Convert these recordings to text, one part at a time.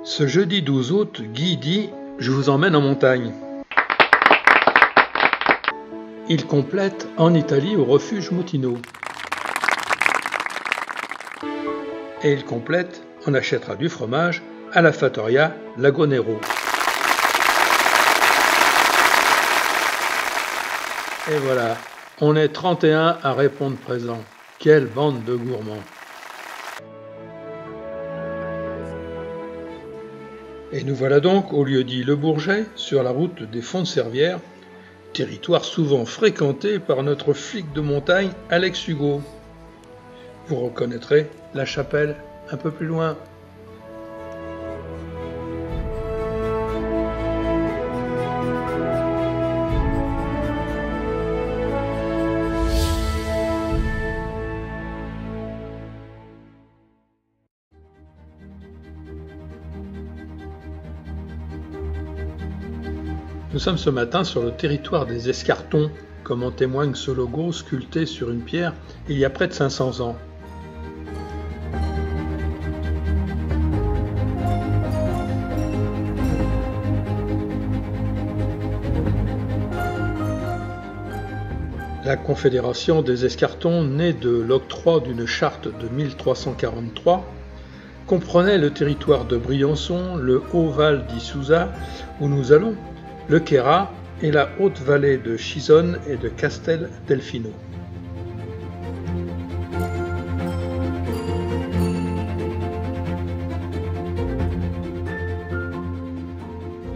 Ce jeudi 12 août, Guy dit « Je vous emmène en montagne ». Il complète en Italie au refuge Mutino. Et il complète « On achètera du fromage à la Fattoria Lagonero ». Et voilà, on est 31 à répondre présent. Quelle bande de gourmands! Et nous voilà donc au lieu-dit Le Bourget, sur la route des Fonts-de-Servières, territoire souvent fréquenté par notre flic de montagne Alex Hugo. Vous reconnaîtrez la chapelle un peu plus loin. Nous sommes ce matin sur le territoire des Escartons, comme en témoigne ce logo sculpté sur une pierre il y a près de 500 ans. La Confédération des Escartons, née de l'octroi d'une charte de 1343, comprenait le territoire de Briançon, le Haut-Val d'Isouza, où nous allons, le Queyras et la haute vallée de Chisonne et de Castel Delfino.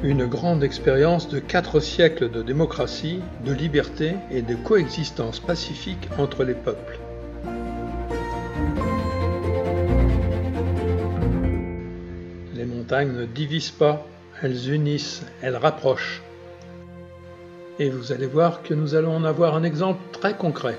Une grande expérience de 4 siècles de démocratie, de liberté et de coexistence pacifique entre les peuples. Les montagnes ne divisent pas, elles unissent, elles rapprochent. Et vous allez voir que nous allons en avoir un exemple très concret.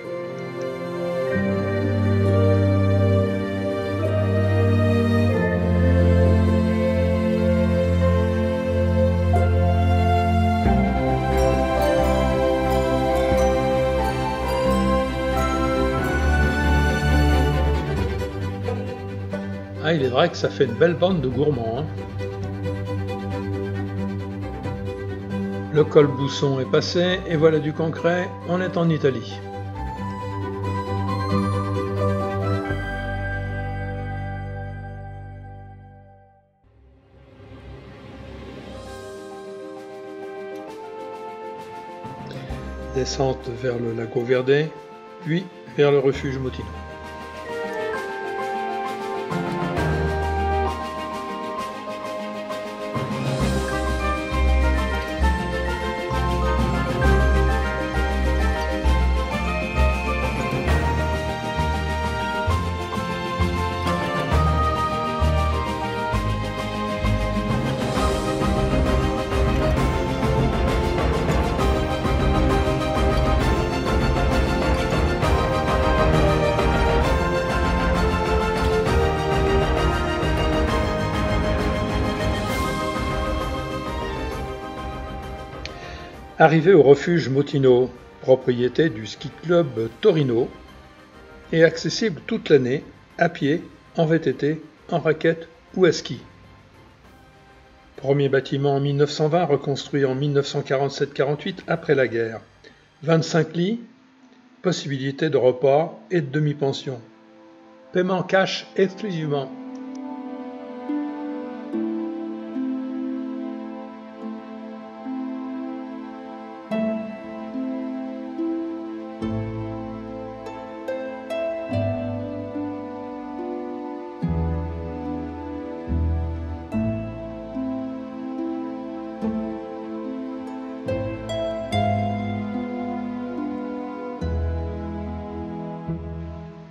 Ah, il est vrai que ça fait une belle bande de gourmands, hein. Le col Bousson est passé, et voilà du concret, on est en Italie. Descente vers le Lago Verde, puis vers le refuge Mutino. Arrivé au refuge Mutino, propriété du ski club Torino, et accessible toute l'année, à pied, en VTT, en raquette ou à ski. Premier bâtiment en 1920, reconstruit en 1947-48 après la guerre. 25 lits, possibilité de repas et de demi-pension. Paiement cash exclusivement.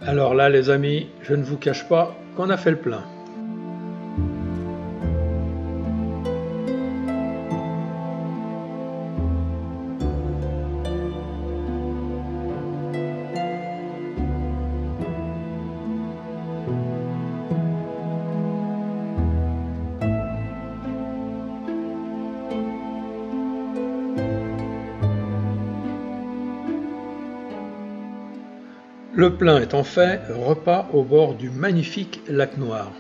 Alors là, les amis, je ne vous cache pas qu'on a fait le plein. Le plein étant fait, repas au bord du magnifique lac Noir.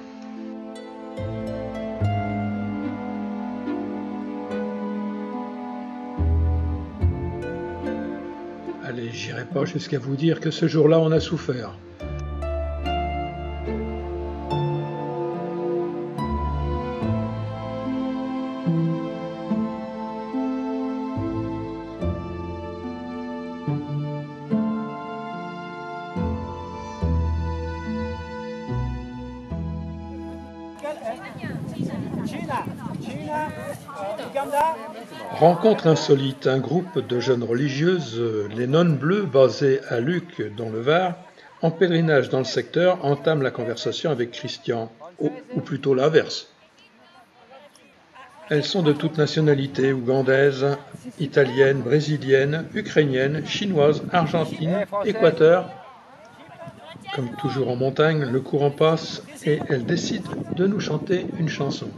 Et j'irai pas jusqu'à vous dire que ce jour-là on a souffert. Rencontre insolite, un groupe de jeunes religieuses, les Nonnes Bleues, basées à Luc dans le Var, en pèlerinage dans le secteur, entament la conversation avec Christian, ou plutôt l'inverse. Elles sont de toutes nationalités, ougandaises, italiennes, brésiliennes, ukrainiennes, chinoises, argentines, Équateur. Comme toujours en montagne, le courant passe et elles décident de nous chanter une chanson.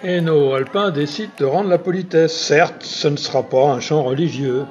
Et nos alpins décident de rendre la politesse. Certes, ce ne sera pas un chant religieux.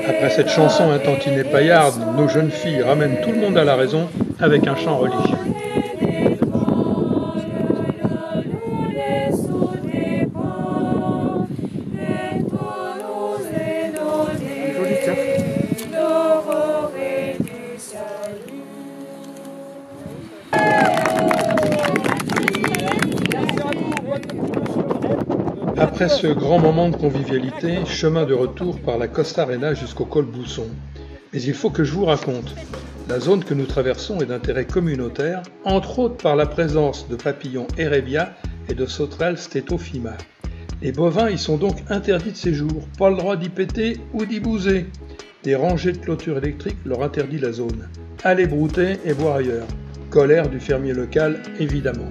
Après cette chanson intantinée paillarde, nos jeunes filles ramènent tout le monde à la raison avec un chant religieux. Après ce grand moment de convivialité, chemin de retour par la Costa Arena jusqu'au col Bousson. Mais il faut que je vous raconte. La zone que nous traversons est d'intérêt communautaire, entre autres par la présence de papillons Erebia et de sauterelles Stetophyma. Les bovins y sont donc interdits de séjour, pas le droit d'y péter ou d'y bouser. Des rangées de clôtures électriques leur interdit la zone. Allez brouter et boire ailleurs. Colère du fermier local, évidemment.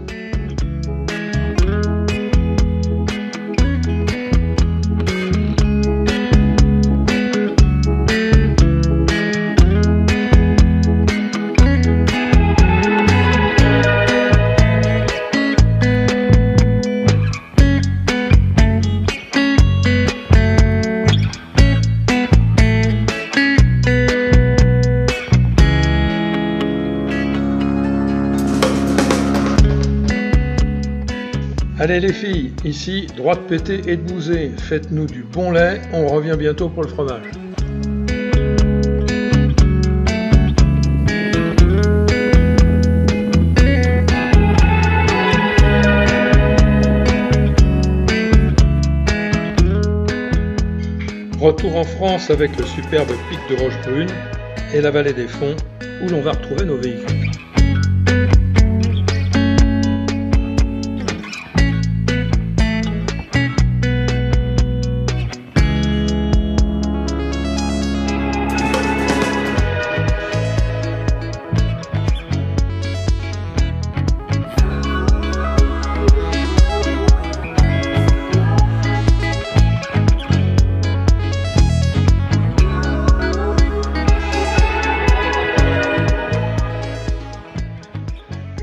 Allez les filles, ici, droit de péter et de bouser. Faites-nous du bon lait, on revient bientôt pour le fromage. Retour en France avec le superbe pic de Rochebrune et la vallée des Fonds, où l'on va retrouver nos véhicules.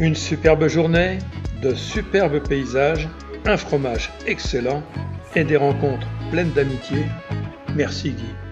Une superbe journée, de superbes paysages un fromage excellent et des rencontres pleines d'amitié. Merci Guy.